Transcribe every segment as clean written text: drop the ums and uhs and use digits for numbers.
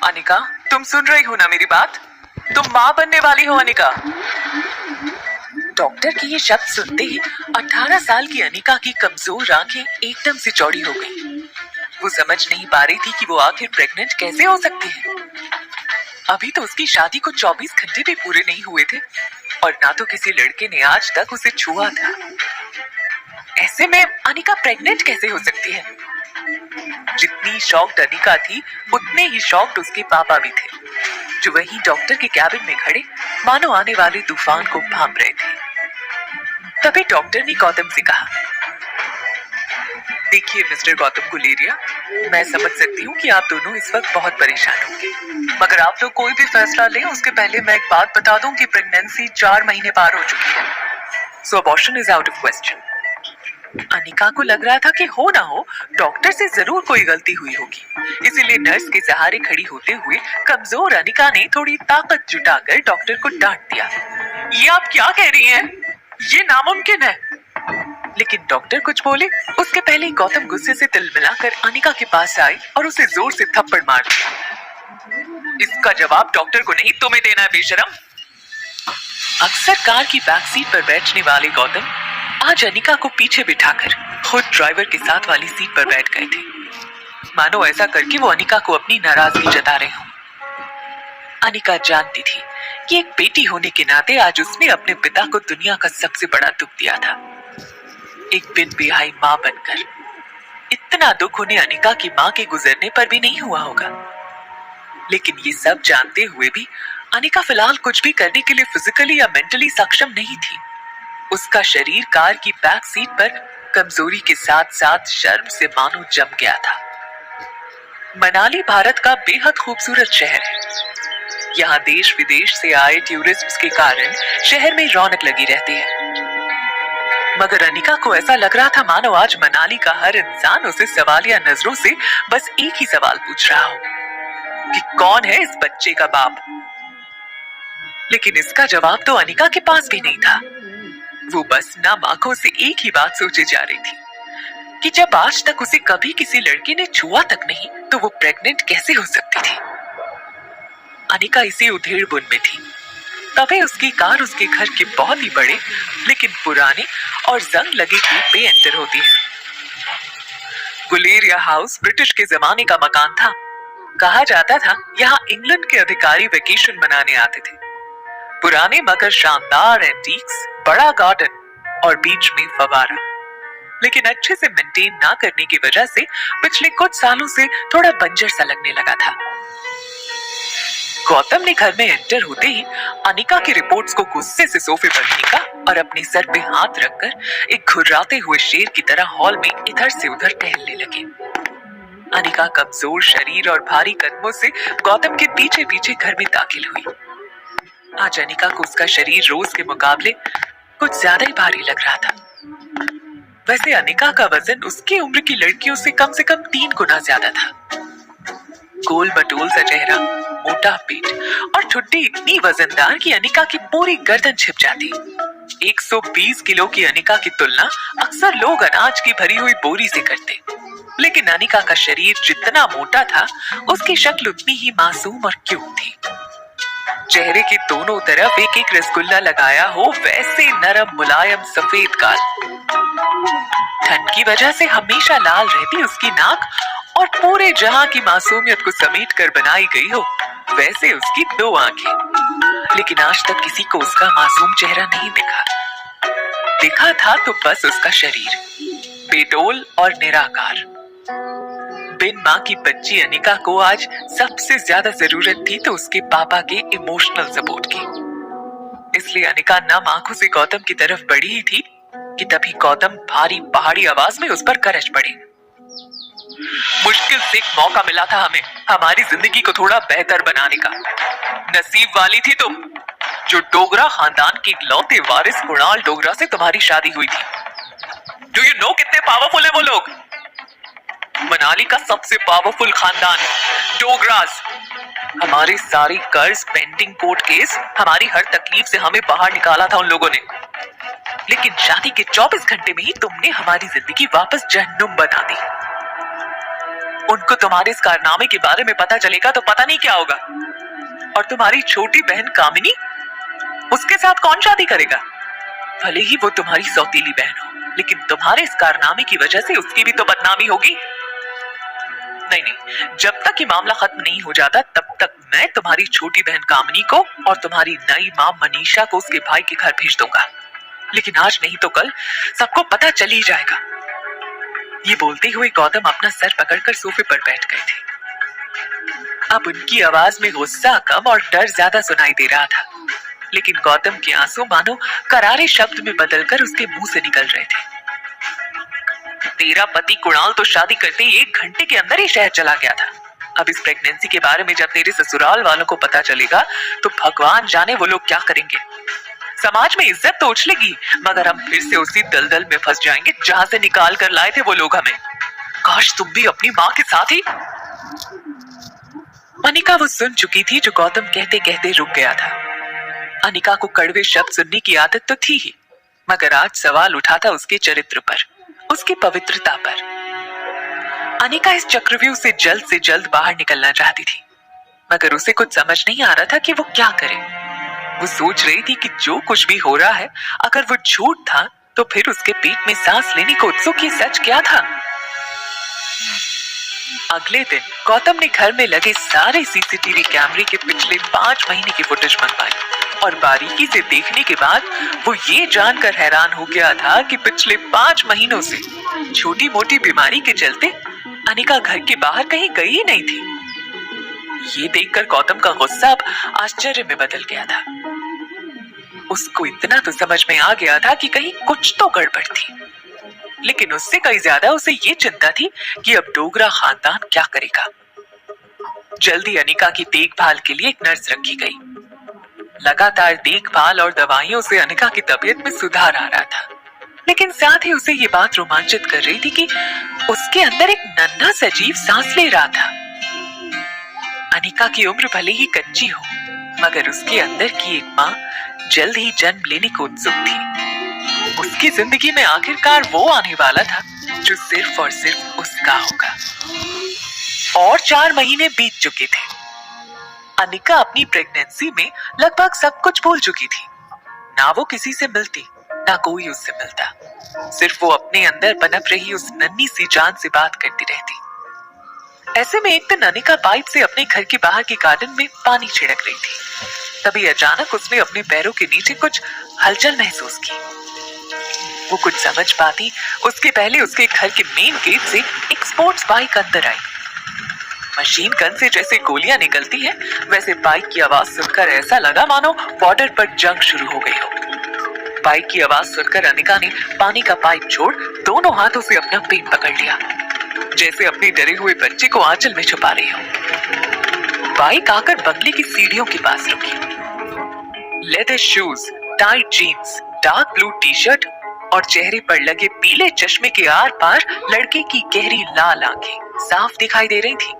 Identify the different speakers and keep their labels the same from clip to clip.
Speaker 1: अनिका, तुम सुन रही हो ना मेरी बात? तुम माँ बनने वाली हो अनिका। डॉक्टर की ये शब्द सुनते ही 18 साल की अनिका की कमजोर आंखें एकदम से चौड़ी हो गई। वो समझ नहीं पा रही थी कि वो आखिर प्रेग्नेंट कैसे हो सकती है। अभी तो उसकी शादी को 24 घंटे भी पूरे नहीं हुए थे और ना तो किसी लड़के ने आज तक उसे छुआ था। ऐसे में अनिका प्रेग्नेंट कैसे हो सकती है? जितनी शॉक्ड अनिका थी उतने ही शॉक्ड उसके पापा भी थे, जो वहीं डॉक्टर के कैबिन में खड़े मानो आने वाले तूफान को भांप रहे थे। तभी डॉक्टर ने गौतम से कहा, देखिए मिस्टर गौतम गुलेरिया, मैं समझ सकती हूँ कि आप दोनों इस वक्त बहुत परेशान होंगे, मगर आप लोग कोई भी फैसला लें उसके पहले मैं एक बात बता दूं कि प्रेगनेंसी 4 महीने पार हो चुकी है, so abortion is out of question. Anika को लग रहा था कि हो ना हो डॉक्टर से जरूर कोई गलती हुई होगी, इसीलिए नर्स के सहारे खड़ी होते हुए कमजोर अनिका ने थोड़ी ताकत जुटाकर डॉक्टर को डांट दिया, ये आप क्या कह रही हैं? ये नामुमकिन है। लेकिन डॉक्टर कुछ बोले उसके पहले ही गौतम गुस्से से तिल मिलाकर अनिका के पास आए और उसे जोर से थप्पड़ मार दिया। इसका जवाब डॉक्टर को नहीं तुम्हें देना है बेशरम। अक्सर कार की बैक सीट पर बैठने वाले गौतम आज अनिका को पीछे बिठाकर खुद ड्राइवर के साथ वाली सीट पर बैठ गए थे, मानो ऐसा करके वो अनिका को अपनी नाराजगी जता रहे हो। अनिका जानती थी कि एक बेटी होने के नाते आज उसने अपने पिता को दुनिया का सबसे बड़ा दुख दिया था, एक बिन बिहाई माँ बनकर। इतना दुख उन्हें अनिका की माँ के गुजरने पर भी नहीं हुआ होगा। लेकिन ये सब जानते हुए भी अनिका फिलहाल कुछ भी करने के लिए फिजिकली या मेंटली सक्षम नहीं थी। उसका शरीर कार की बैक सीट पर कमजोरी के साथ साथ शर्म से मानो जम गया था। मनाली भारत का बेहद खूबसूरत शहर है। यहाँ देश विदेश से आए टूरिस्ट्स के कारण शहर में रौनक लगी रहती है, मगर अनिका को ऐसा लग रहा था मानो आज मनाली का हर इंसान उसे सवालिया नजरों से बस एक ही सवाल पूछ रहा हो कि कौन है इस बच्चे का बाप। लेकिन इसका जवाब तो अनिका के पास भी नहीं था। वो बस नम आंखों से एक ही बात सोचे जा रही थी कि जब आज तक उसे कभी किसी लड़के ने छुआ तक नहीं तो वो प्रेग्नेंट कैसे हो सकती थी। अनिका इसी उधेड़-बुन में थी। तभी उसकी कार उसके घर के बहुत ही बड़े लेकिन पुराने और जंग लगे गेट पे एंटर होती है। गुलेरिया हाउस ब्रिटिश के जमाने का मकान था। कहा जाता था यहाँ इंग्लैंड के अधिकारी वेकेशन मनाने आते थे। पुराने मगर शानदार एंटीक्स, बड़ा गार्डन और बीच में फवारा, लेकिन अच्छे से मेंटेन ना करने की वजह से पिछले कुछ सालों से थोड़ा बंजर सा लगने लगा था। गौतम ने घर में एंटर होते ही अनिका की रिपोर्ट्स को गुस्से से सोफे पर फेंका और अपने सर पे हाथ रखकर एक घुर्राते हुए शेर की तरह हॉल में इधर से उधर टहलने लगे। अनिका कमजोर शरीर और भारी कदमों से गौतम के पीछे पीछे घर में दाखिल हुई। आज अनिका को उसका शरीर रोज के मुकाबले कुछ ज्यादा ही भारी लग रहा था। वैसे अनिका का वजन उसकी उम्र की लड़कियों से कम 3 गुना ज्यादा था। गोल बटोल सा चेहरा, मोटा पेट और ठुड्डी इतनी वजनदार कि अनिका की पूरी गर्दन छिप जाती। 120 किलो की अनिका की तुलना अक्सर लोग अनाज की भरी हुई बोरी से करते, लेकिन अनिका का शरीर जितना मोटा था उसकी शक्ल उतनी ही मासूम और क्यूट थी। चेहरे के दोनों तरफ एक एक रसगुल्ला लगाया हो वैसे नरम मुलायम सफेद गाल। ठंड की वजह से हमेशा लाल रहती उसकी नाक और पूरे जहां की मासूमियत को समेट कर बनाई गई हो वैसे उसकी 2 आंखें। लेकिन आज तक किसी को उसका मासूम चेहरा नहीं दिखा था तो बस उसका शरीर बेडोल और निराकार। बिन माँ की बच्ची अनिका को आज सबसे ज्यादा जरूरत थी तो उसके पापा के इमोशनल सपोर्ट की। इसलिए अनिका नम आंखों से गौतम की तरफ बढ़ी ही थी कि तभी गौतम भारी पहाड़ी आवाज में उस पर गरज पड़े। मुश्किल से एक मौका मिला था हमें हमारी जिंदगी को थोड़ा बेहतर बनाने का। नसीब वाली थी तुम जो डोगरा खानदान के इकलौते वारिस कुणाल डोगरा से तुम्हारी शादी हुई थी। डू यू नो कितने पावरफुल है वो लोग? मनाली का सबसे पावरफुल खानदान डोगरास। हमारे सारे कर्ज, पेंडिंग कोर्ट केस, हमारी हर तकलीफ से हमें बाहर निकाला था उन लोगों ने। लेकिन शादी के 24 घंटे में ही तुमने हमारी जिंदगी वापस जहन्नुम बना दी। उनको तुम्हारे इस कारनामे के बारे में पता चलेगा तो पता नहीं क्या होगा। और तुम्हारी छोटी बहन कामिनी, उसके साथ कौन शादी करेगा? भले ही वो तुम्हारी सौतीली बहन हो, लेकिन तुम्हारे इस कारनामे की वजह से उसकी भी तो बदनामी होगी। नहीं नहीं, जब तक ये मामला खत्म नहीं हो जाता तब तक मैं तुम्हारी छोटी बहन कामिनी को और तुम्हारी नई मां मनीषा को उसके भाई के घर भेज दूंगा। लेकिन आज नहीं तो कल सबको पता चल ही जाएगा। ये बोलते हुए गौतम अपना सर पकड़कर सोफे पर बैठ गए थे। अब उनकी आवाज में गुस्सा कम और डर ज्यादा सुनाई दे रहा था, लेकिन गौतम के आंसू मानो करारे शब्द में बदलकर उसके मुंह से निकल रहे थे। तेरा पति कुणाल तो शादी करते ही 1 घंटे के अंदर ही शहर चला गया था। अब इस प्रेगनेंसी के बारे में जब तेरे ससुराल वालों को पता चलेगा तो भगवान जाने वो लोग क्या करेंगे। समाज में इज्जत तो उछलेगी, मगर हम फिर से उसी दलदल में फंस जाएंगे जहां से निकाल कर लाए थे वो लोग हमें। काश तुम भी अपनी माँ के साथ ही। अनिका वो सुन चुकी थी जो गौतम कहते कहते रुक गया था। अनिका को कड़वे शब्द सुनने की आदत तो थी ही, मगर आज सवाल उठा था उसके चरित्र पर, उसकी पवित्रता पर। अनिका इस चक्रव्यूह से जल्द बाहर निकलना चाहती थी, मगर उसे कुछ समझ नहीं आ रहा था कि वो क्या करे। वो सोच रही थी कि जो कुछ भी हो रहा है, अगर वो झूठ था तो फिर उसके पेट में सांस लेने को उत्सुक ये सच क्या था। अगले दिन गौतम ने घर में लगे सारे सीसीटीवी कैमरे के पिछले 5 महीने की फुटेज मंगवाई और बारीकी से देखने के बाद वो ये जानकर हैरान हो गया था कि पिछले 5 महीनों से छोटी मोटी बीमारी के चलते अनिका घर के बाहर कहीं गई ही नहीं थी। ये देखकर गौतम का गुस्सा अब आश्चर्य में बदल गया था। उसको इतना तो समझ में आ गया था कि कहीं कुछ तो गड़बड़ थी, लेकिन उससे कहीं ज्यादा उसे ये चिंता थी कि अब डोगरा खानदान क्या करेगा। जल्दी अनिका की देखभाल के लिए एक नर्स रखी गई। लगातार देखभाल और दवाइयों से अनिका की तबीयत में सुधार आ रहा था, लेकिन साथ ही उसे ये बात रोमांचित कर रही थी कि उसके अंदर एक नन्हा सजीव सांस ले रहा था। अनिका की उम्र भले ही कच्ची हो, मगर उसके अंदर की एक माँ जल्द ही जन्म लेने को उत्सुक थी। उसकी जिंदगी में आखिरकार वो आने वाला था जो सिर्फ और सिर्फ उसका होगा। और 4 महीने बीत चुके थे। अनिका अपनी प्रेगनेंसी में लगभग सब कुछ भूल चुकी थी। ना वो किसी से मिलती, ना कोई उससे मिलता। सिर्फ वो अपने अंदर पनप रही उस नन्ही सी जान से बात करती रहती। ऐसे में एक दिन अनिका पाइप से अपने घर के बाहर के गार्डन में पानी छिड़क रही थी। तभी अचानक उसने अपने पैरों के नीचे कुछ हलचल महसूस की। वो कुछ समझ पाती उसके पहले उसके घर के मेन गेट से एक स्पोर्ट्स बाइक अंदर आई। मशीन गन से जैसे गोलियां निकलती है, वैसे बाइक की आवाज सुनकर ऐसा लगा मानो बॉर्डर पर जंग शुरू हो गई हो। बाइक की आवाज सुनकर अनिका ने पानी का पाइप छोड़ दोनों हाथों से अपना पेट पकड़ लिया, जैसे अपने डरे हुए बच्चे को आंचल में छुपा रही हो। बाइक आकर बंगले की सीढ़ियों के पास रुकी। Leather shoes, tight jeans, dark blue T shirt और चेहरे पर लगे पीले चश्मे के आर पार लड़के की गहरी लाल आंखें साफ दिखाई दे रही थी।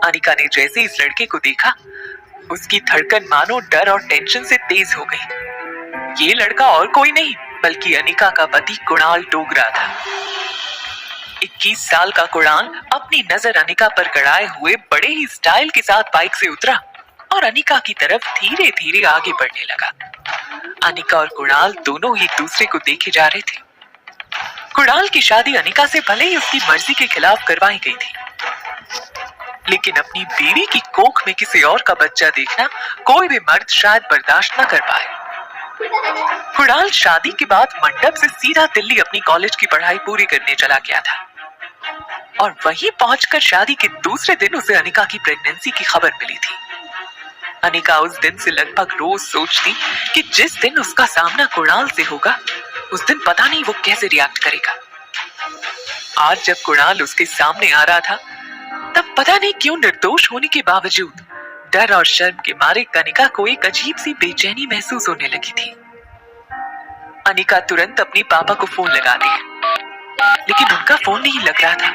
Speaker 1: अनिका ने जैसे इस लड़के को देखा, उसकी धड़कन मानो डर और टेंशन से तेज हो गई। ये लड़का और कोई नहीं बल्कि अनिका का पति कुणाल डोगरा था। 21 साल का कुणाल अपनी नजर अनिका पर गड़ाए हुए बड़े ही स्टाइल के साथ बाइक से उतरा और अनिका की तरफ धीरे धीरे आगे बढ़ने लगा। अनिका और कुणाल दोनों ही एक दूसरे को देखे जा रहे थे। कुणाल की शादी अनिका से भले ही उसकी मर्जी के खिलाफ करवाई गई थी, लेकिन अपनी बीवी की कोख में किसी और का बच्चा देखना कोई भी मर्द शायद बर्दाश्त न कर पाए। कुणाल शादी के बाद मंडप से सीधा दिल्ली अपनी कॉलेज की पढ़ाई पूरी करने चला गया था और वहीं पहुंचकर शादी के दूसरे दिन उसे अनिका की प्रेगनेंसी की खबर मिली थी। अनिका उस दिन से लगभग रोज सोचती कि जिस दिन उसका सामना कुणाल से होगा, उस दिन पता नहीं वो कैसे रिएक्ट करेगा। आज जब कुणाल उसके सामने आ रहा था, तब पता नहीं क्यों निर्दोष होने के बावजूद डर और शर्म के मारे अनिका को एक अजीब सी बेचैनी महसूस होने लगी थी। अनिका तुरंत अपने पापा को फोन लगाती है, लेकिन उनका फोन नहीं लग रहा था।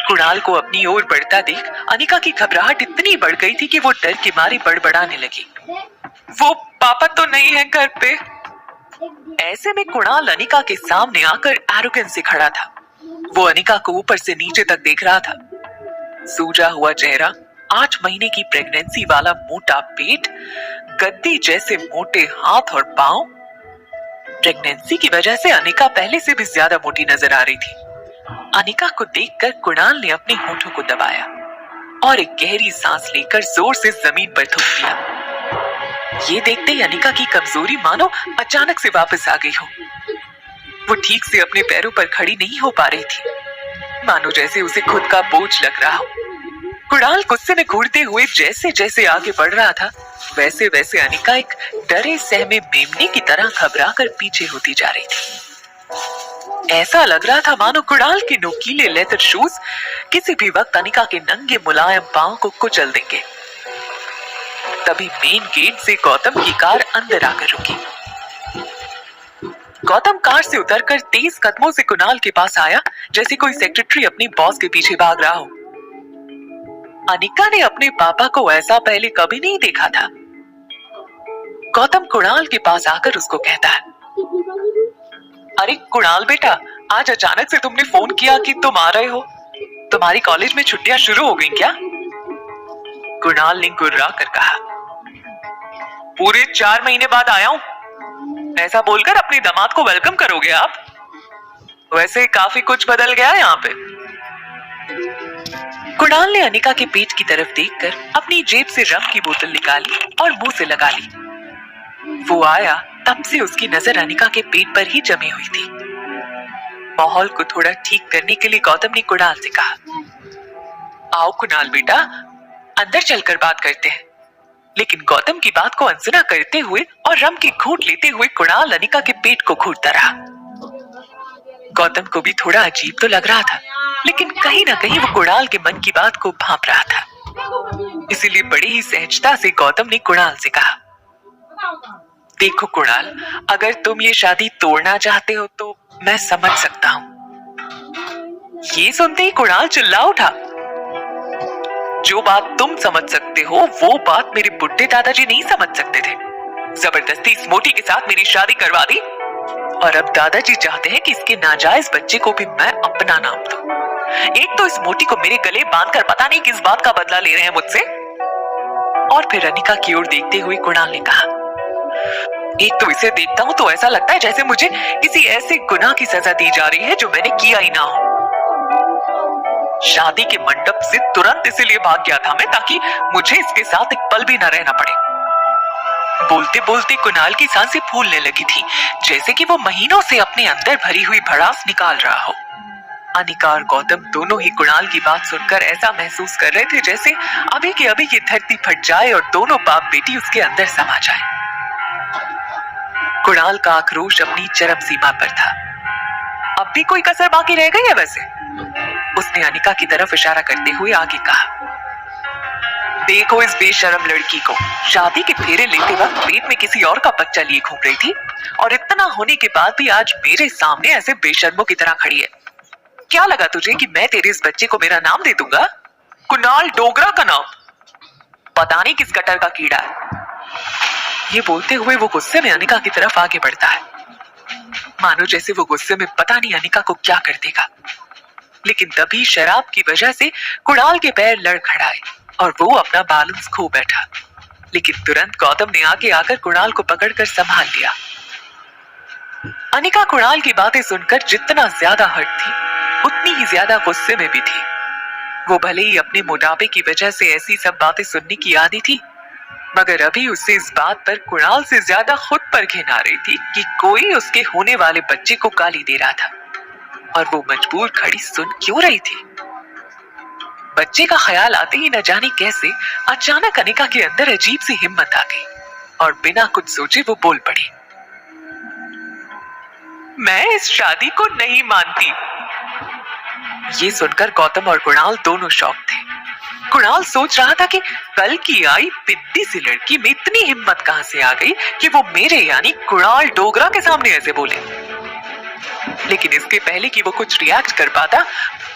Speaker 1: कुणाल को अपनी ओर बढ़ता देख अनिका की घबराहट इतनी बढ़ गई थी कि वो डर के मारे बड़बड़ाने लगी, वो पापा तो नहीं है घर पे। ऐसे में कुणाल अनिका के सामने आकर एरोगेंस से खड़ा था। वो अनिका को ऊपर से नीचे तक देख रहा था। सूजा हुआ चेहरा, 8 महीने की प्रेगनेंसी वाला मोटा पेट, गद्दी जैसे मोटे हाथ और पांव। प्रेगनेंसी की वजह से अनिका पहले से भी ज्यादा मोटी नजर आ रही थी। अनिका को देखकर कुणाल ने अपने होठों को दबाया और एक गहरी सांस लेकर जोर से जमीन पर थूक दिया। ये देखते ही अनिका की कमजोरी मानो अचानक से वापस आ गई हो। वो ठीक से अपने पैरों पर खड़ी नहीं हो पा रही थी, मानो जैसे उसे खुद का बोझ लग रहा हो। कुणाल गुस्से में घूरते हुए जैसे जैसे आगे बढ़ रहा था, वैसे वैसे अनिका एक डरे सहमे मेमने की तरह घबरा कर पीछे होती जा रही थी। ऐसा लग रहा था मानो कुणाल के नुकीले लेदर शूज किसी भी वक्त अनिका के नंगे मुलायम पांव को कुचल देंगे। तभी मेन गेट से गौतम की कार अंदर आकर रुकी। गौतम कार से उतरकर तेज कदमों से कुणाल के पास आया, जैसे कोई सेक्रेटरी अपनी बॉस के पीछे भाग रहा हो। अनिका ने अपने पापा को ऐसा पहले कभी नहीं देखा था। गौतम कुणाल के पास आकर उसको कहता है, अरे कुणाल बेटा, आज अचानक से तुमने फोन किया कि तुम आ रहे हो। तुम्हारी कॉलेज में छुट्टियां शुरू हो गई क्या? कुणाल ने गुर्रा कर कहा, पूरे 4 महीने बाद आया हूं। ऐसा बोलकर अपने दामाद को वेलकम करोगे आप? वैसे काफी कुछ बदल गया है यहाँ पे। कुणाल ने अनिका के पेट की तरफ देखकर अपनी जेब से रम की बोतल निकाली और मुंह से लगा ली। वो आया तब से उसकी नजर अनिका के पेट पर ही जमी हुई थी। माहौल को थोड़ा ठीक करने के लिए गौतम ने कुणाल से कहा, आओ कुणाल बेटा, अंदर चलकर बात करते हैं। लेकिन गौतम की बात को अनसुना करते हुए और रम की घूंट लेते हुए कुणाल अनिका के पेट को घूंटता रहा। गौतम को भी थोड़ा अजीब तो लग रहा था, लेकिन कहीं ना कहीं वो कुणाल के मन की बात को भांप रहा था। इसीलिए बड़ी ही सहजता से गौतम ने कुणाल से कहा, देखो कुणाल, अगर तुम ये शादी तोड़ना चाहते हो तो मैं समझ सकता हूं। ये सुनते ही कुणाल चिल्ला उठा, जो बात तुम समझ सकते हो वो बात मेरे बुढ़े दादाजी नहीं समझ सकते थे। जबरदस्ती इस मोटी के साथ मेरी शादी करवा दी और अब दादाजी चाहते हैं कि इसके नाजायज बच्चे को भी मैं अपना नाम दूं। एक तो इस मोटी को मेरे गले बांधकर पता नहीं किस बात का बदला ले रहे हैं मुझसे। और फिर अनिका की ओर देखते हुए कुणाल ने कहा, एक तो इसे देखता हूं तो ऐसा लगता है जैसे मुझे किसी ऐसे गुनाह की सजा दी जा रही है जो मैंने किया ही ना हो। शादी के मंडप से तुरंत इसीलिए भाग गया था मैं, ताकि मुझे इसके साथ एक पल भी न रहना पड़े। बोलते बोलते कुणाल की सांसें फूलने लगी थी, जैसे कि वो महीनों से अपने अंदर भरी हुई भड़ास निकाल रहा हो। अनिका और गौतम दोनों ही कुणाल की बात सुनकर ऐसा महसूस कर रहे थे जैसे अभी के अभी ये धरती फट जाए और दोनों बाप बेटी उसके अंदर समा जाए। कुणाल का आक्रोश अपनी चरम सीमा पर था। अब भी कोई कसर बाकी रह गई है वैसे? उसने अनिका की तरफ इशारा करते हुए आगे कहा, देखो इस बेशरम लड़की को, शादी के फेरे लेते वक्त पेट में किसी और का बच्चा लिए घूम रही थी और इतना होने के बाद भी आज मेरे सामने ऐसे बेशर्मों की तरह खड़ी है। क्या लगा तुझे कि मैं तेरे इस बच्चे को मेरा नाम दे दूंगा? कुणाल डोगरा का नाम? पता नहीं किस गटर का कीड़ा है। ये बोलते हुए वो गुस्से में अनिका की तरफ आगे बढ़ता है, मानो जैसे वो गुस्से में पता नहीं अनिका को क्या कर देगा। लेकिन तभी शराब की वजह से कुणाल के पैर लड़ खड़ाए और वो अपना बैलेंस खो बैठा। लेकिन तुरंत गौतम ने आगे आकर कुणाल को पकड़कर संभाल लिया। अनिका कुणाल की बातें सुनकर जितना ज्यादा हर्ट थी, उतनी ही ज्यादा गुस्से में भी थी। वो भले ही अपने मोटापे की वजह से ऐसी सब बातें सुनने की आदी थी, मगर अभी उससे इस बात पर कुणाल से ज्यादा खुद पर घिन आ रही थी कि कोई उसके होने वाले बच्चे को गाली दे रहा था और वो मजबूर खड़ी सुन क्यों रही थी। बच्चे का ख्याल आते ही न जाने कैसे अचानक अनिका के अंदर अजीब सी हिम्मत आ गई और बिना कुछ सोचे वो बोल पड़ी, मैं इस शादी को नहीं मानती। ये सुनकर गौतम और कुणाल दोनों शॉक थे। कुणाल सोच रहा था कि कल की आई पिद्दी सी लड़की में इतनी हिम्मत कहां से आ गई कि वो मेरे यानी कुणाल डोगरा के सामने ऐसे बोले। लेकिन इसके पहले कि वो कुछ रिएक्ट कर पाता,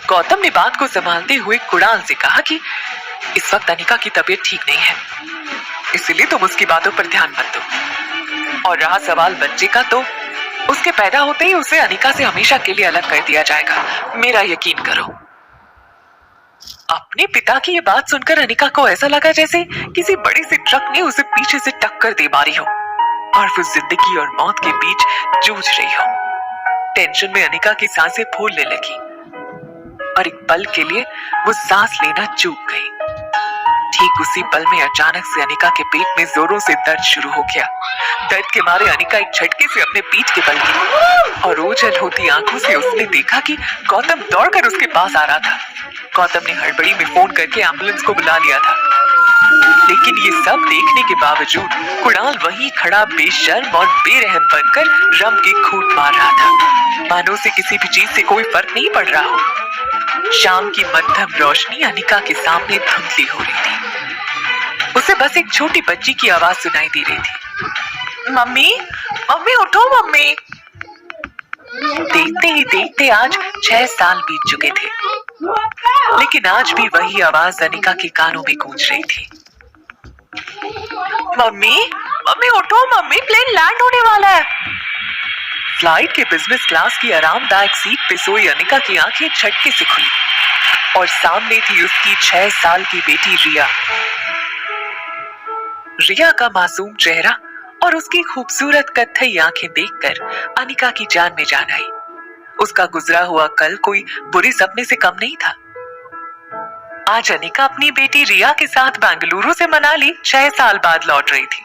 Speaker 1: गौतम ने बात को संभालते हुए कुणाल से कहा कि इस वक्त अनिका की तबीयत ठीक नहीं है, इसलिए तुम उसकी बातों पर ध्यान मत दो। और रहा सवाल बच्चे का, तो उसके पैदा होते ही उसे अनिका से हमेशा के लिए अलग कर दिया जाएगा, मेरा यकीन करो। अपने पिता की ये बात सुनकर अनिका को ऐसा लगा जैसे किसी बड़े से ट्रक ने उसे पीछे से टक्कर दे मारी हो और वो जिंदगी और मौत के बीच जूझ रही हो। टेंशन में अनिका की सांसें फूलने लगी और एक पल के लिए वो सांस लेना चूक गई। ठीक उसी पल में अचानक से अनिका के पेट में जोरों से दर्द शुरू हो गया। दर्द के मारे अनिका एक झटके से अपने पीठ के बल गिरी और ओझल होती आंखों से उसने देखा कि गौतम दौड़कर उसके पास आ रहा था। गौतम ने हड़बड़ी में फोन करके एम्बुलेंस को बुला लिया था, लेकिन ये सब देखने के बावजूद कुणाल वहीं खड़ा बेशर्म और बेरहम बनकर रम के खूंट मार रहा था, मानो उसे किसी भी चीज से कोई फर्क नहीं पड़ रहा हो। शाम की मध्यम रोशनी अनिका के सामने धुंधली हो रही थी। उसे बस एक छोटी बच्ची की आवाज सुनाई दे रही थी, मम्मी मम्मी उठो मम्मी। देखते ही देखते आज 6 साल बीत चुके थे, लेकिन आज भी वही आवाज अनिका के कानों में गूंज रही थी, मम्मी मम्मी उठो मम्मी, प्लेन लैंड होने वाला है। फ्लाइट के बिजनेस क्लास की आरामदायक सीट पे सोई अनिका की आंखें झटके से खुली और सामने थी उसकी 6 साल की बेटी रिया। रिया का मासूम चेहरा और उसकी खूबसूरत कत्थई आंखें देखकर अनिका की जान में जान आई। उसका गुजरा हुआ कल कोई बुरे सपने से कम नहीं था। आज अनिका अपनी बेटी रिया के साथ बेंगलुरु से मनाली 6 साल बाद लौट रही थी।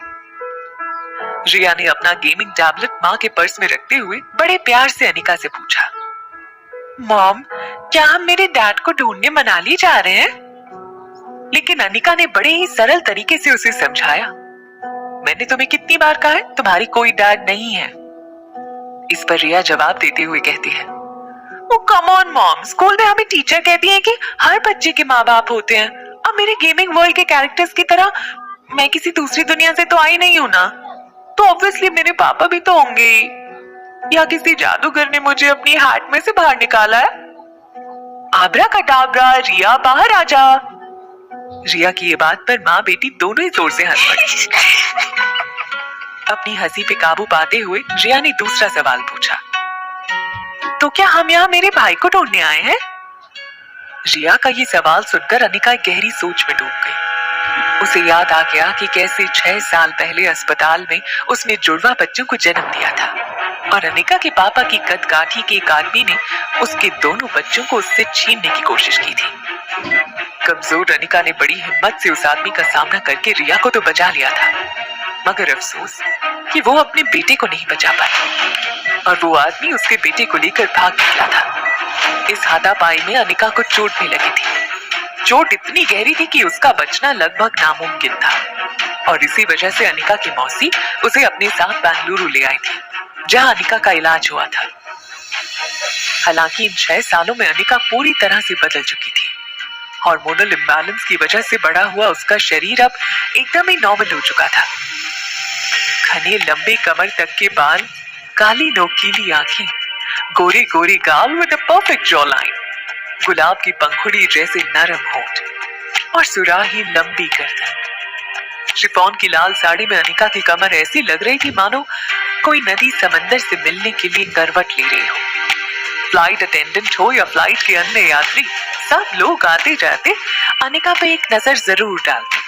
Speaker 1: रिया ने अपना गेमिंग टैबलेट माँ के पर्स में रखते हुए बड़े प्यार से अनिका से पूछा, मॉम क्या हम मेरे डैड को ढूंढने मनाली जा रहे हैं? लेकिन अनिका ने बड़े ही सरल तरीके से उसे समझाया, मैंने तुम्हें कितनी बार कहा है तुम्हारी कोई डैड नहीं है। इस पर रिया जवाब देते हुए कहती है, ओ कम ऑन मॉम, स्कूल में हमें टीचर कहती है कि हर बच्चे के माँ बाप होते हैं और मेरे गेमिंग वर्ल्ड के कैरेक्टर्स की तरह मैं किसी दूसरी दुनिया से तो आई नहीं हूं ना, तो ऑब्वियसली मेरे पापा भी तो होंगे ही, या किसी जादूगर ने मुझे अपनी हार्ट में से बाहर निकाला है। आबरा कटाबरा, रिया बाहर आ जा। रिया की ये बात पर माँ बेटी दोनों ही जोर से हंस पड़ी। अपनी हंसी पे काबू पाते हुए रिया ने दूसरा सवाल पूछा, तो क्या हम यहाँ मेरे भाई को ढूंढने आए हैं? रिया का ये सवाल सुनकर अनिका गहरी सोच में डूब गई। उसे याद आ गया कि कैसे 6 साल पहले अस्पताल में उसने जुड़वा बच्चों को जन्म दिया था और अनिका के पापा की कदकाठी के एक आदमी ने उसके दोनों बच्चों को उससे छीनने की कोशिश की थी। कमजोर अनिका ने बड़ी हिम्मत से उस आदमी का सामना करके रिया को तो बचा लिया था, मगर अफसोस कि वो अपने बेटे को नहीं बचा पाई और वो आदमी उसके बेटे को लेकर भाग निकला था। इस हाथापाई में अनिका को चोट भी लगी थी। चोट इतनी गहरी थी कि उसका बचना लगभग नामुमकिन था और इसी वजह से अनिका की मौसी उसे अपने साथ बेंगलुरु ले आई थी, जहां अनिका का इलाज हुआ था। हालांकि इन 6 सालों में अनिका पूरी तरह से बदल चुकी थी। हार्मोनल इम्बैलेंस की वजह से बढ़ा हुआ उसका शरीर अब एकदम ही नॉर्मल हो चुका था। घने लंबे कमर तक के बाल, काली नोकीली आंखें, गोरे गोरे गाल with a perfect jaw line, गुलाब की पंखुड़ी जैसे नरम होंठ और सुराही लंबी गर्दन। शिफॉन की लाल साड़ी में अनिका की कमर ऐसी लग रही थी मानो कोई नदी समंदर से मिलने के लिए करवट ले रही हो। फ्लाइट अटेंडेंट हो या फ्लाइट के अन्य यात्री, सब लोग आते जाते अनिका पे एक नजर जरूर डालते।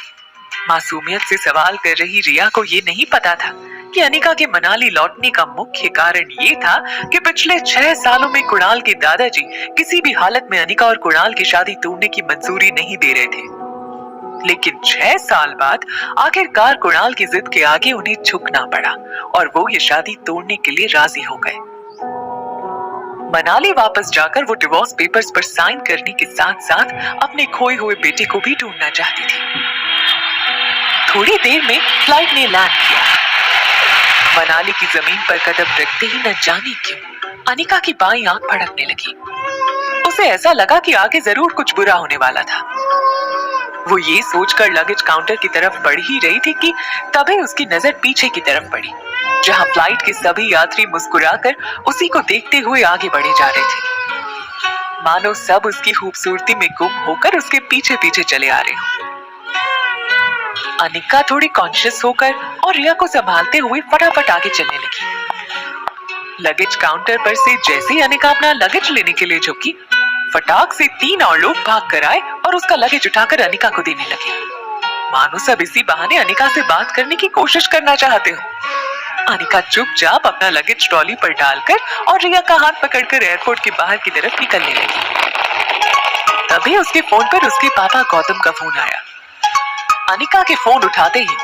Speaker 1: मासूमियत से सवाल कर रही रिया को ये नहीं पता था कि अनिका के मनाली लौटने का मुख्य कारण ये था कि पिछले 6 सालों में कुणाल के दादाजी किसी भी हालत में अनिका और कुणाल की शादी तोड़ने की मंजूरी नहीं दे रहे थे। लेकिन 6 साल बाद आखिरकार कुणाल की जिद के आगे उन्हें झुकना पड़ा और वो ये शादी तोड़ने के लिए राजी हो गए। मनाली वापस जाकर वो डिवोर्स पेपर्स पर साइन करने के साथ साथ अपने खोए हुए बेटे को भी ढूंढना चाहती थी। थोड़ी देर में फ्लाइट ने लैंड किया। मनाली की जमीन पर कदम रखते ही न जाने क्यों अनिका की बाईं आंख फड़कने लगी। उसे ऐसा लगा कि आगे जरूर कुछ बुरा होने वाला था। वो ये सोचकर लगेज काउंटर की तरफ बढ़ ही रही थी कि तभी उसकी नजर पीछे की तरफ पड़ी, जहां फ्लाइट के सभी यात्री मुस्कुराकर उसी को देखते हुए आगे बढ़े जा रहे थे, मानो सब उसकी खूबसूरती में गुम होकर उसके पीछे पीछे चले आ रहे हो। अनिका थोड़ी कॉन्शियस होकर और रिया को संभालते हुए फटाफट आगे चलने लगी। लगेज काउंटर पर से जैसे ही अनिका अपना लगेज लेने के लिए झुकी, फटाक से 3 और लोग भाग कर आए और उसका लगेज उठाकर अनिका को देने लगे, मानो सब इसी बहाने अनिका से बात करने की कोशिश करना चाहते हो। अनिका चुपचाप अपना लगेज ट्रॉली पर डालकर और रिया का हाथ पकड़कर एयरपोर्ट के बाहर की तरफ निकलने लगी। तभी उसके फोन पर उसके पापा गौतम का फोन आया। अनिका के फोन उठाते ही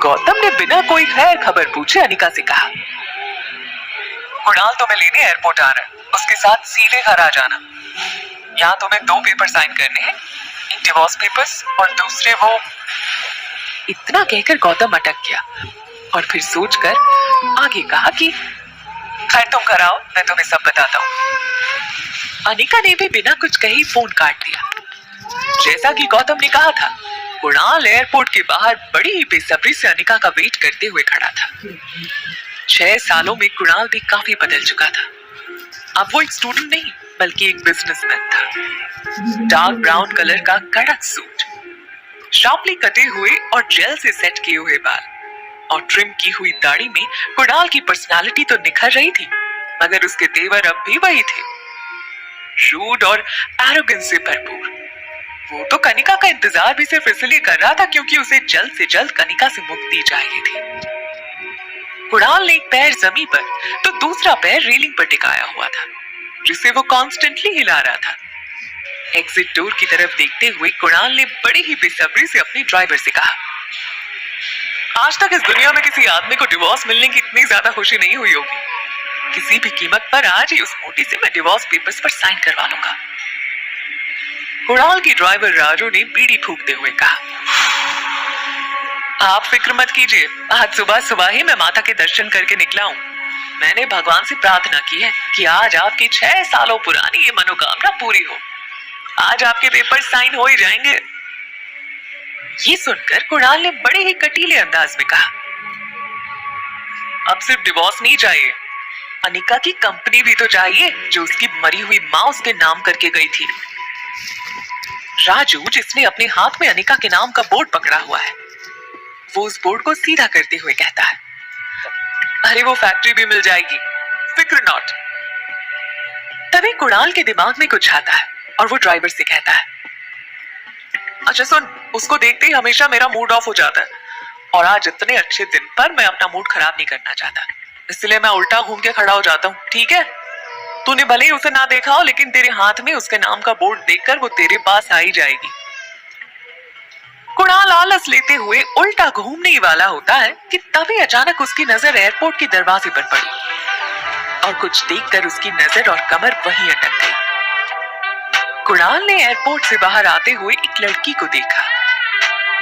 Speaker 1: गौतम ने बिना कोई खैर खबर पूछे अनिका से कहा, कुणाल तुम्हें लेने एयरपोर्ट आ रहा है, उसके साथ सीधे घर आ जाना। यहाँ तुम्हें 2 पेपर साइन करने हैं, एक डिवोर्स पेपर्स और दूसरे वो। इतना कहकर गौतम अटक गया और फिर सोचकर आगे कहा कि खैर तुम कराओ, मैं तुम्हें सब बताता हूँ। अनिका ने भी बिना कुछ कहे फोन काट दिया। जैसा कि गौतम ने कहा था, कुणाल एयरपोर्ट के बाहर बड़ी ही बेसब्री से अनिका का वेट करते हुए खड़ा था। 6 सालों में कुणाल भी काफी बदल चुका था। अब वो एक स्टूडेंट नहीं बल्कि एक बिजनेसमैन था। डार्क ब्राउन कलर का कड़क सूट, शार्पली कटे हुए और जेल से सेट किए हुए बाल और ट्रिम की हुई दाढ़ी में कुणाल की पर्सनालिटी तो निखर रही थी, मगर उसके तेवर अब भी वही थे, शूड और एरोगेंस से भरपूर। वो तो कनिका का इंतजार भी सिर्फ इसलिए कर रहा था क्योंकि उसे जल्द से जल्द कनिका से मुक्ति चाहिए थी। कुणाल ने एक पैर जमीन पर तो दूसरा पैर रेलिंग पर टिकाया हुआ था, जिसे वो कॉन्स्टेंटली हिला रहा था। एग्जिट डोर की तरफ देखते हुए कुणाल ने बड़ी ही बेसब्री से अपने ड्राइवर से कहा, आज तक इस दुनिया में किसी आदमी को डिवोर्स मिलने की इतनी ज्यादा खुशी नहीं हुई होगी। किसी भी कीमत पर आज ही उस मोटी से मैं डिवोर्स पेपर्स पर साइन करवा लूंगा। कुणाल की ड्राइवर राजू ने बीड़ी फूंकते हुए कहा, आप फिक्र मत कीजिए, आज सुबह सुबह ही मैं माता के दर्शन करके निकला हूँ। मैंने भगवान से प्रार्थना की है कि आज आपकी 6 सालों पुरानी ये मनोकामना पूरी हो। आज आपके पेपर साइन हो ही जाएंगे। ये सुनकर कुणाल ने बड़े ही कटीले अंदाज में कहा, अब सिर्फ डिवोर्स नहीं चाहिए, अनिका की कंपनी भी तो चाहिए जो उसकी मरी हुई माँ उसके नाम करके गई थी। राजू, जिसने अपने हाथ में अनिका के नाम का बोर्ड पकड़ा हुआ है, वो उस बोर्ड को सीधा करते हुए कहता है, अरे वो फैक्ट्री भी मिल जाएगी, फिक्र नॉट। तभी कुणाल के दिमाग में कुछ आता है और वो ड्राइवर से कहता है, अच्छा सुन, उसको देखते ही हमेशा मेरा मूड ऑफ हो जाता है और आज इतने अच्छे दिन पर मैं अपना मूड खराब नहीं करना चाहता, इसलिए मैं उल्टा घूम के खड़ा हो जाता हूँ, ठीक है? तूने भले ही उसे ना देखा हो, लेकिन तेरे हाथ में उसके नाम का बोर्ड देखकर वो तेरे पास आ ही जाएगी। कुणाल आलस लेते हुए उल्टा घूमने ही वाला होता है कि तभी अचानक उसकी नजर एयरपोर्ट के दरवाजे पर पड़ी और कुछ देखकर उसकी नजर और कमर वहीं अटक गई। कुणाल ने एयरपोर्ट से बाहर आते हुए एक लड़की को देखा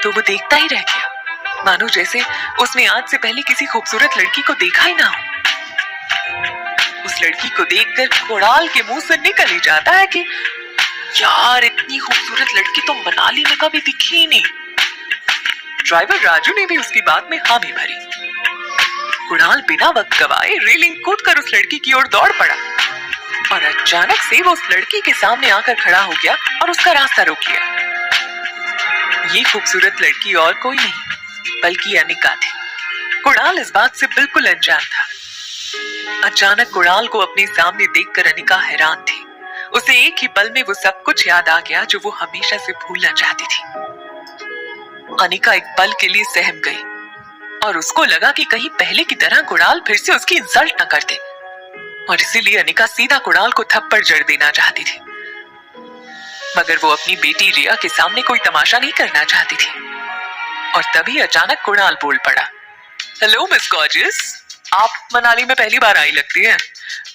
Speaker 1: तो वो देखता ही रह गया, मानो जैसे उसने आज से पहले किसी खूबसूरत लड़की को देखा ही ना हो। उस लड़की को देखकर कुणाल के मुंह से निकल ही जाता है कि यार, इतनी खूबसूरत लड़की तो मनाली में कभी दिखी ही नहीं। ड्राइवर राजू ने भी उसकी बात में हामी भरी। कुणाल बिना वक्त गवाए रेलिंग कूदकर उस लड़की की ओर दौड़ पड़ा और अचानक से वो उस लड़की के सामने आकर खड़ा हो गया और उसका रास्ता रोक लिया। ये खूबसूरत लड़की और कोई नहीं बल्कि अनिका थी। कुणाल इस बात से बिल्कुल अनजान था। अचानक कुणाल को अपने सामने देखकर अनिका हैरान थी। उसे एक ही पल में वो सब कुछ याद आ गया जो वो हमेशा से भूलना चाहती थी। अनिका एक पल के लिए सहम गई और उसको लगा कि कहीं पहले की तरह कुणाल फिर से उसकी इंसल्ट न कर दे, और इसीलिए अनिका सीधा कुणाल को थप्पड़ जड़ देना चाहती थी। मगर वो अपनी बेटी रिया के सामने कोई तमाशा नहीं करना चाहती थी। और तभी अचानक कुणाल बोल पड़ा, हेलो मिस गॉर्जियस, आप मनाली में पहली बार आई लगती हैं,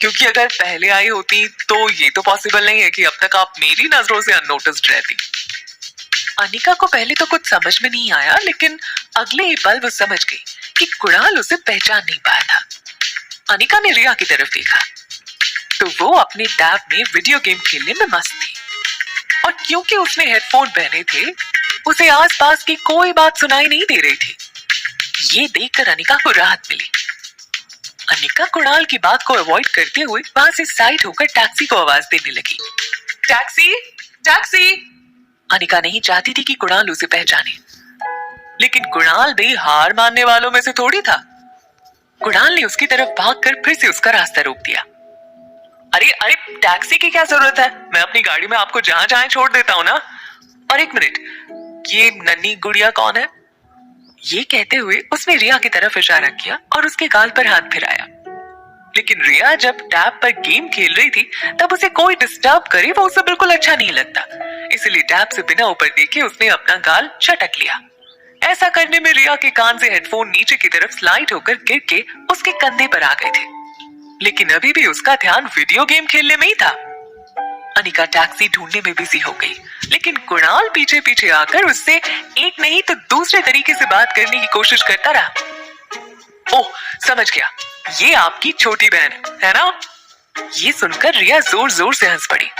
Speaker 1: क्योंकि अगर पहले आई होती तो ये तो पॉसिबल नहीं है कि अब तक आप मेरी नजरों से अननोटिस्ड रहती। अनिका को पहले तो कुछ समझ में नहीं आया, लेकिन अगले ही पल वो समझ गई कि कुणाल उसे पहचान नहीं पाया था। अनिका ने रिया की तरफ देखा तो वो अपने टैब में वीडियो गेम खेलने में मस्त थी, और क्योंकि उसने हेडफोन पहने थे उसे आसपास की कोई बात सुनाई नहीं दे रही थी। ये देखकर अनिका को राहत मिली। अनिका कुणाल की बात को अवॉइड करते हुए वहां से साइड होकर टैक्सी को आवाज देने लगी। Taxi, taxi. अनिका नहीं चाहती थी कि कुणाल उसे पहचाने, लेकिन कुणाल भी हार मानने वालों में से थोड़ी था। कुणाल ने उसकी तरफ भागकर फिर से उसका रास्ता रोक दिया। अरे अरे, टैक्सी की क्या जरूरत है, मैं अपनी गाड़ी में आपको जहां चाहे छोड़ देता हूँ ना। और एक मिनट, ये नन्ही गुड़िया कौन है? ये कहते हुए उसने रिया की तरफ इशारा किया और उसके गाल पर हाथ फिराया। लेकिन रिया जब टैब पर गेम खेल रही थी तब उसे कोई डिस्टर्ब करे वो उसे बिल्कुल अच्छा नहीं लगता, इसलिए टैब से बिना ऊपर देखे उसने अपना गाल झटक लिया। ऐसा करने में रिया के कान से हेडफोन नीचे की तरफ स्लाइड होकर गिर के उसके कंधे पर आ गए थे, लेकिन अभी भी उसका ध्यान वीडियो गेम खेलने में ही था। अनिका टैक्सी ढूंढने में बिजी हो गई, लेकिन कुणाल पीछे पीछे आकर उससे एक नहीं तो दूसरे तरीके से बात करने की कोशिश करता रहा। ओह, समझ गया, ये आपकी छोटी बहन है ना? ये सुनकर रिया जोर जोर से हंस पड़ी।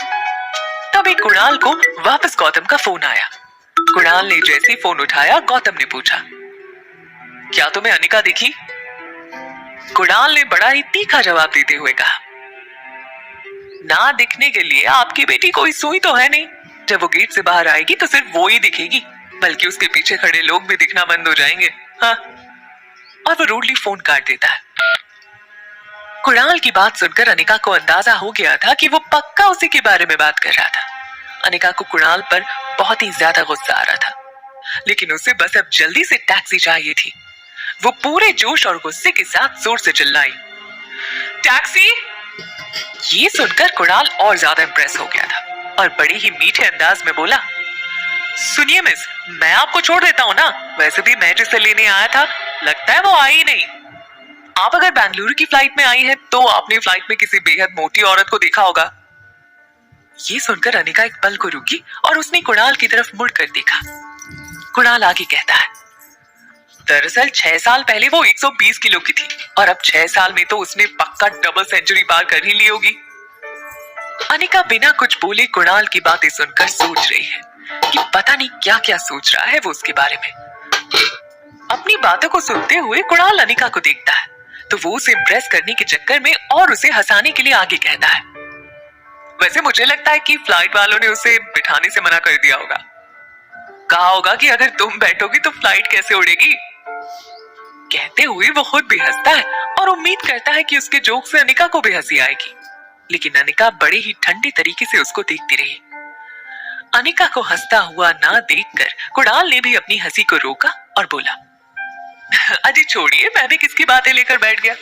Speaker 1: तभी कुणाल को वापस गौतम का फोन आया। कुणाल ने जैसे ही फोन उठाया, गौतम ने पूछा, क्या तुम्हें अनिका दिखी? कुणाल ने बड़ा ही तीखा जवाब देते हुए कहा, ना दिखने के लिए आपकी बेटी कोई सुई तो है नहीं। जब वो गेट से बाहर आएगी तो सिर्फ वो ही दिखेगी, बल्कि उसके पीछे खड़े लोग भी दिखना बंद हो जाएंगे। हाँ। और वो रूडली फोन काट देता है। कुणाल की बात सुनकर अनिका को अंदाजा हो गया था कि वो पक्का उसी के बारे में बात कर रहा था। अनिका को कुणाल पर बहुत ही ज्यादा गुस्सा आ रहा था, लेकिन उसे बस अब जल्दी से टैक्सी चाहिए थी। वो पूरे जोश और गुस्से के साथ जोर से चिल्लाई, टैक्सी! ये सुनकर कुणाल और ज्यादा इंप्रेस हो गया था और बड़े ही मीठे अंदाज में बोला, सुनिए मिस, मैं आपको छोड़ देता हूँ ना। वैसे भी मैं जिसे लेने आया था लगता है वो आई नहीं। आप अगर बेंगलुरु की फ्लाइट में आई हैं तो आपने फ्लाइट में किसी बेहद मोटी औरत को देखा होगा। ये सुनकर अनिका एक पल को रुकी और उसने कुणाल की तरफ मुड़कर देखा। कुणाल आगे कहता है, दरअसल 6 साल पहले वो 120 किलो की थी और अब 6 साल में तो उसने पक्का डबल सेंचुरी पार कर ही ली होगी। अनिका बिना कुछ बोले कुणाल की बातें सुनकर सोच रही है कि पता नहीं क्या क्या सोच रहा है वो उसके बारे में। अपनी बातों को सुनते हुए कुणाल अनिका को देखता है तो वो उसे इम्प्रेस करने के चक्कर में और उसे हंसाने के लिए आगे कहता है, वैसे मुझे लगता है कि फ्लाइट वालों ने उसे बिठाने से मना कर दिया होगा। कहा होगा कि अगर तुम बैठोगी तो फ्लाइट कैसे उड़ेगी। कहते हुए वो खुद भी हंसता है और उम्मीद करता है कि उसके जोक से अनिका को भी हंसी आएगी, लेकिन अनिका बड़े ही ठंडे तरीके से उसको देखती रही। अनिका को हंसता हुआ ना देखकर कुणाल ने भी अपनी हंसी को रोका और बोला, अजी छोड़िए, मैं भी किसकी बातें लेकर बैठ गया।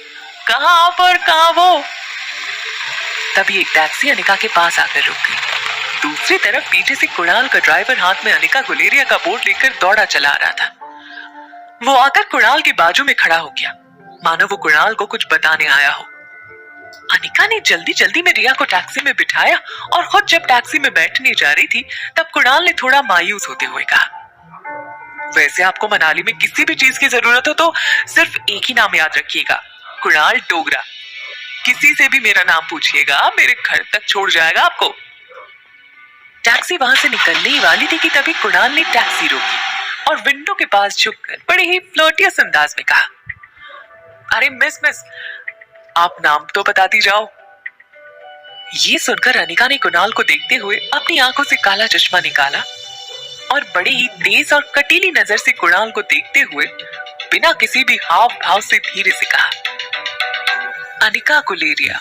Speaker 1: कहाँ आप और कहाँ वो। तभी एक टैक्सी अनिका के पास आकर रुक गई। दूसरी तरफ पीछे से कुणाल का ड्राइवर हाथ में अनिका गुलेरिया का बोर्ड लेकर दौड़ा चला आ रहा था। वो आकर कुणाल के बाजू में खड़ा हो गया, मानो वो कुणाल को कुछ बताने आया हो। अनिका ने जल्दी जल्दी में रिया को टैक्सी में बिठाया और खुद जब टैक्सी में बैठने जा रही थी तब कुणाल ने थोड़ा मायूस होते हुए कहा, वैसे आपको मनाली में किसी भी चीज की जरूरत हो तो सिर्फ एक ही नाम याद रखिएगा, कुणाल डोगरा। किसी से भी मेरा नाम पूछिएगा, मेरे घर तक छोड़ जाएगा आपको। टैक्सी वहां से निकलने वाली थी कि तभी कुणाल ने टैक्सी रोकी और विंडो के पास झुककर बड़े ही फ्लर्टियस अंदाज में कहा, अरे मिस आप नाम तो बताती जाओ। ये सुनकर अनिका ने कुणाल को देखते हुए अपनी आंखों से काला चश्मा निकाला और बड़े ही तेज और कटीली नजर से कुणाल को देखते हुए बिना किसी भी हाव भाव से धीरे से कहा, अनिका गुलेरिया।